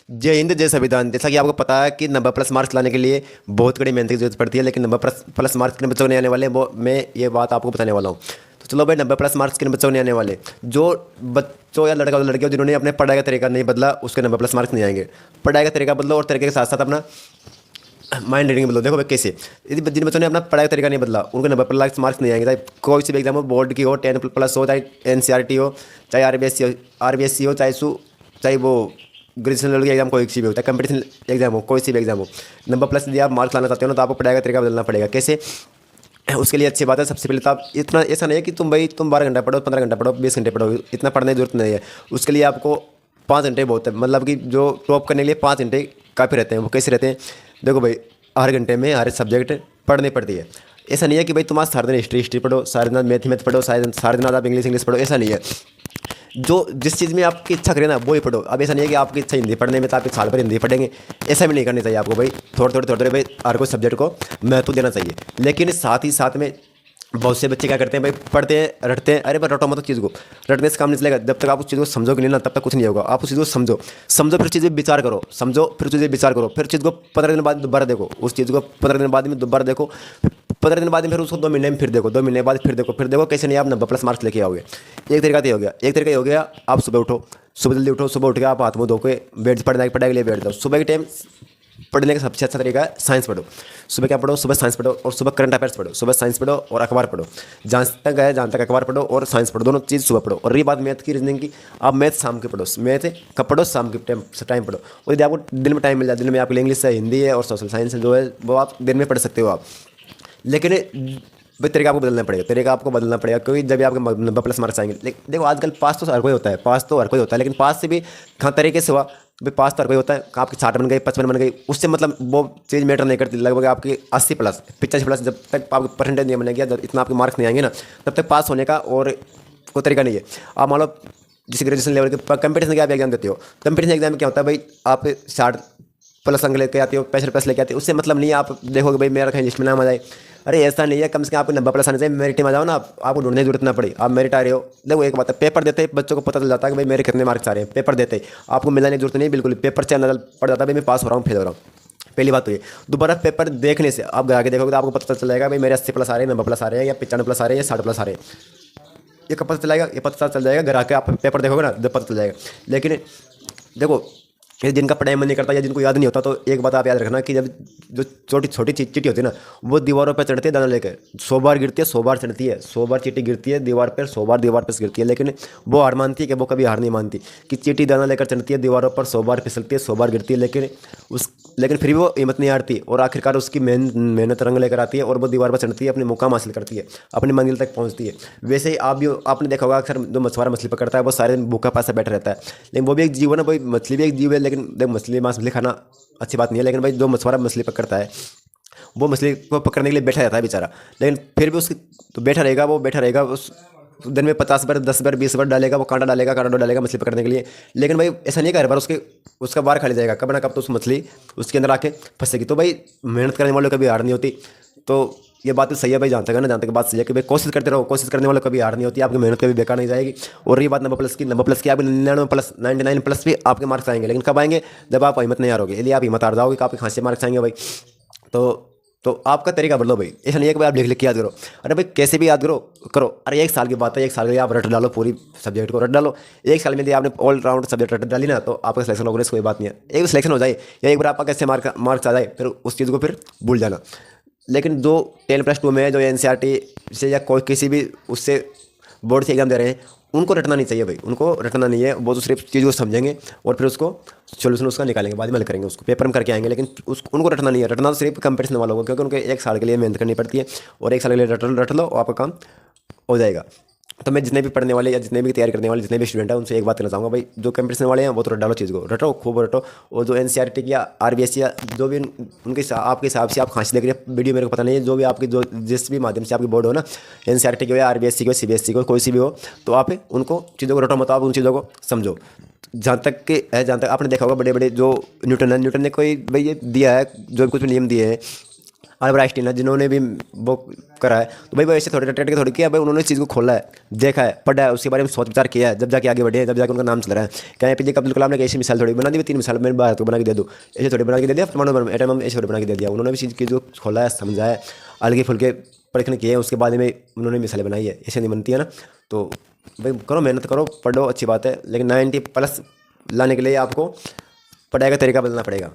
जय हिंद जय संविधान। जैसा कि आपको पता है कि नंबर प्लस मार्क्स लाने के लिए बहुत कड़ी मेहनत की जरूरत पड़ती है, लेकिन नंबर प्लस प्लस मार्क्स किन बच्चों को नहीं आने वाले वो मैं ये बात आपको बताने वाला हूँ। तो चलो भाई, नंबर प्लस मार्क्स किन बच्चों को नहीं आने वाले? जो बच्चों या लड़का लड़कियों जिन्होंने अपने पढ़ाई का तरीका नहीं बदला, उसके नंबर प्लस मार्क्स नहीं आएंगे। पढ़ाई का तरीका बदलो और तरीके के साथ साथ अपना माइंड रीडिंग बदलो। देखो भाई कैसे, यदि जिन बच्चों ने अपना पढ़ाई का तरीका नहीं बदला उनको नंबर प्लस मार्क्स नहीं आएंगे, चाहे कोई सी भी एग्जाम हो, बोर्ड की हो, 10+ हो, चाहे NCERT हो, चाहे RBSC हो, चाहे वो ग्रेजुएशन लेवल की एग्जाम कोई सी भी हो, चाहे कंपटीशन एग्जाम हो, कोई सी भी एग्जाम हो। नंबर प्लस यदि आप मार्क्स लाना चाहते हो ना, तो आपको पढ़ाई का तरीका बदलना पड़ेगा। कैसे? उसके लिए अच्छी बात है, सबसे पहले तो आप इतना ऐसा नहीं है कि तुम 12 घंटा पढ़ो, 15 घंटा पढ़ो, 20 घंटे पढ़ो, इतना पढ़ने की जरूरत नहीं है। उसके लिए आपको 5 घंटे बहुत है। मतलब कि जो टॉप करने के लिए 5 घंटे काफ़ी रहते हैं। वो कैसे रहते हैं? देखो भाई, हर घंटे में हर सब्जेक्ट पढ़नी पड़ती है। ऐसा नहीं है कि भाई तुम आज सारे दिन हिस्ट्री पढ़ो, सारे दिन मैथ पढ़ो, सारे दिन आज आप इंग्लिश पढ़ो, ऐसा नहीं है। जो जिस चीज़ में आपकी इच्छा करे ना वो ही पढ़ो। अब ऐसा नहीं है कि आपकी इच्छा हिंदी पढ़ने में तो आप एक साल भर हिंदी पढ़ेंगे, ऐसा भी नहीं करनी चाहिए आपको भाई। थोड़े भाई हर कोई सब्जेक्ट को महत्व देना चाहिए। लेकिन साथ ही साथ में बहुत से बच्चे क्या करते हैं भाई, पढ़ते हैं रटते हैं, अरे भाई रटो मत उस चीज़ को, रटने से काम नहीं चलेगा। जब तक आप उस चीज़ को समझोगे नहीं ना, तब तक कुछ नहीं होगा। आप उस चीज़ को समझो, फिर चीज़ें विचार करो, समझो फिर चीज़ें विचार करो, फिर चीज़ को 15 दिन बाद दोबारा देखो, उस चीज़ को 15 दिन बाद में दोबारा देखो, 15 दिन बाद में फिर उसको 2 महीने में फिर देखो, 2 महीने बाद फिर देखो, कैसे नहीं आप नंबर प्लस मार्क्स लेके आओगे। एक तरीका तो ये हो गया। एक तरीका ये हो गया, आप सुबह उठो, सुबह जल्दी उठो, सुबह उठ के आप हाथ मुँह धो के बैठ पढ़ाई के लिए बैठ जाओ। सुबह के टाइम पढ़ने का सबसे अच्छा तरीका है साइंस पढ़ो। सुबह क्या पढ़ो? सुबह साइंस पढ़ो और सुबह करंट अफेयर्स पढ़ो। सुबह साइंस पढ़ो और अखबार पढ़ो। जहाँ तक अखबार पढ़ो और साइंस पढ़ो, दोनों चीज़ सुबह पढ़ो। और रही बात मैथ की, रीजनिंग की, आप मैथ शाम के पढ़ो। मैथ कब पढ़ो? शाम के टाइम पढ़ो। और यदि आपको दिन में टाइम मिल जाए, दिन में आपके लिए इंग्लिश है, हिंदी है और सोशल साइंस है जो है, वो आप दिन में पढ़ सकते हो आप। लेकिन भाई तरीका आपको बदलना पड़ेगा, क्योंकि जब भी आपके नंबर प्लस मार्क्स आएंगे। लेकिन देखो, आजकल पास तो हर कोई होता है, लेकिन पास से भी कहाँ तरीके से हुआ भाई। पास तो हर कोई होता है, आपकी 60 बन गई, 55 बन गई, उससे मतलब वो चीज़ मैटर नहीं करती। लगभग आपकी 80+, 85+, जब तक आपकी परसेंटेज नहीं बनेगी, जब इतना आपके मार्क्स नहीं आएंगे ना, तब तक पास होने का और कोई तरीका नहीं है। आप मान लो जिस ग्रेजुएशन लेवल के कंपटीशन के आप एग्जाम देते हो, कंपटीशन एग्जाम में क्या होता है भाई, आप 60+ अंक लेके आते हो, 65+ लेके आते हो, उससे मतलब नहीं है आप देखोगे भाई मेरा कहीं लिस्ट में नाम आ जाए। अरे ऐसा नहीं है, कम से कम आपको नंबर प्लस आने चाहिए, मेरिट में आ जाओ ना, आपको ढूंढने की जरूरत ना पड़ी, आप मेरिट आ रहे हो। देखो एक बात है, पेपर देते ही बच्चों को पता चल जाता है कि भाई मेरे कितने मार्क्स आ रहे हैं। पेपर देते ही आपको मिलाने की जरूरत नहीं, बिल्कुल पेपर से अंदाजा पड़ जाता है भाई मैं पास हो रहा हूँ, फेल हो रहा हूँ। पहली बात तो ये। दोबारा पेपर देखने से आप आगे देखोगे तो आपको पता चल जाएगा भाई मेरे 80+ आ रहे हैं, 90+ आ रहे हैं, या 95+ आ रहे हैं, या 60+ आ रहे हैं। ये कब पता चलेगा? ये पता चल जाएगा घर आके आप पेपर देखोगे ना, जब पता चल जाएगा। लेकिन देखो, ये जिनका पढ़ाई मन नहीं करता या जिनको याद नहीं होता, तो एक बात आप याद रखना कि जब जो छोटी छोटी चीटी होती है ना, वो दीवारों पर चढ़ती है दाना लेकर, 100 बार गिरती है, 100 बार चढ़ती है, 100 बार चीटी गिरती है दीवार पर, 100 बार दीवार पर से गिरती है। लेकिन वो हार मानती है कि वो कभी हार नहीं मानती, कि चीटी दाना लेकर चढ़ती है दीवारों पर, 100 बार फिसलती है, 100 बार गिरती है, लेकिन फिर भी वो हिम्मत नहीं हारती, और आखिरकार उसकी मेहनत रंग लेकर आती है, और वो दीवार पर चढ़ती है, अपने मुकाम हासिल करती है, अपनी मंजिल तक पहुंचती है। वैसे ही आप भी, आपने देखा होगा अक्सर जो मछुआरा मछली पकड़ता है वो सारे दिन भूखा प्यासा बैठा रहता है, लेकिन वो भी एक जीव है ना भाई, मछली भी एक जीव है। लेकिन देख, मछली खाना अच्छी बात नहीं है, लेकिन भाई जो मछुआरा मछली पकड़ता है वो मछली को पकड़ने के लिए बैठा रहता है बेचारा, लेकिन फिर भी उसकी तो बैठा रहेगा उस दिन में 50 बार, 10 बार, 20 बार डालेगा, वो कांटा डालेगा मछली पकड़ने के लिए। लेकिन भाई ऐसा नहीं है कि हर बार उसका बार खा जाएगा, कब ना कब तो उस मछली उसके अंदर आके फंसेगी। तो भाई मेहनत करने वालों कभी हार नहीं होती। तो ये बात तो सही है भाई, जानते हैं ना, जानते हैं बात सही है कि भाई कोशिश करते रहो, कोशिश करने वालों कभी हार नहीं होती, आपकी मेहनत कभी बेकार नहीं जाएगी। और ये बात नंबर प्लस की आपके 99+, भी आपके मार्क्स आएंगे, लेकिन कब आएंगे? जब आप हिम्मत नहीं हारोगे। यदि आप हिम्मत हार जाओगे, आपके खांसी मार्क्स आएंगे भाई। तो आपका तरीका बदलो भाई। ऐसा नहीं है कि भाई आप लिख के याद करो, अरे भाई कैसे भी याद करो। अरे 1 साल की बात है, 1 साल के लिए आप रट डालो, पूरी सब्जेक्ट को रट डालो। 1 साल में यदि आपने ऑल राउंड सब्जेक्ट रट डाली ना, तो आपका सिलेक्शन होगा, कोई बात नहीं है। एक सिलेक्शन हो जाए या एक बार आपका कैसे मार्क्स आ जाए, फिर उस चीज़ को फिर भूल जाना। लेकिन जो 10+2 में है, जो NCERT से या कोई किसी भी उससे बोर्ड से एग्जाम दे रहे हैं, उनको रटना नहीं चाहिए भाई, उनको रटना नहीं है। वो तो सिर्फ चीज़ को समझेंगे और फिर उसको सोल्यूशन उसका निकालेंगे, बाद में हल करेंगे, उसको पेपर में करके आएंगे। लेकिन उनको रटना नहीं है, रटना तो सिर्फ कंपटीशन वालों को, क्योंकि उनके 1 साल के लिए मेहनत करनी पड़ती है, और 1 साल के लिए रट लो और आपका काम हो जाएगा। तो मैं जितने भी पढ़ने वाले या जितने भी तैयारी करने वाले जितने भी स्टूडेंट हैं, उनसे एक बात कहना चाहूँगा भाई, जो कंपटीशन वाले हैं वो तो रट डालो, चीज़ को रटो, खूब रटो। और जो NCERT की या RBSC या जो भी आपके हिसाब से आप खांसी देख रहे हैं वीडियो, मेरे को पता नहीं है, जो भी आपकी जो जिस भी माध्यम से आपकी बोर्ड हो ना, NCERT की हो या RBSC की हो, CBSE को, कोई सी भी हो, तो आप उनको चीज़ों को रटो मत, आप उन चीज़ों को समझो। जहाँ तक आपने देखा होगा, बड़े बड़े जो न्यूटन ने कोई भाई ये दिया है, जो कुछ भी नियम दिए हैं, अल्बर्ट आइंस्टीन है, जिन्होंने भी वो करा है। तो भाई वो ऐसे थोड़े रट के थोड़ी किया भाई, उन्होंने इस चीज़ को खोला है, देखा है, पढ़ा है, उसके बारे में सोच विचार किया है, जब जाके आगे बढ़े हैं, जब जाके उनका नाम चल रहा है। क्या एपीजे अब्दुल कलाम ने ऐसी मिसाल थोड़ी बना दी, 3 मिसाल मैं भारत को बना के दे दूँ, ऐसे थोड़ी बना के दे दिया, परमाणु बम एटम बम ऐसे थोड़ी बना के दे दिया। उन्होंने भी चीज़ की जो खोला है, समझा है, हल्के फुल्के परीक्षण किए हैं, उसके बाद में उन्होंने मिसालें बनाई है, ऐसे नहीं बनती है ना। तो भाई करो, मेहनत करो, पढ़ो, अच्छी बात है, लेकिन 90+ लाने के लिए आपको पढ़ाई का तरीका बदलना पड़ेगा।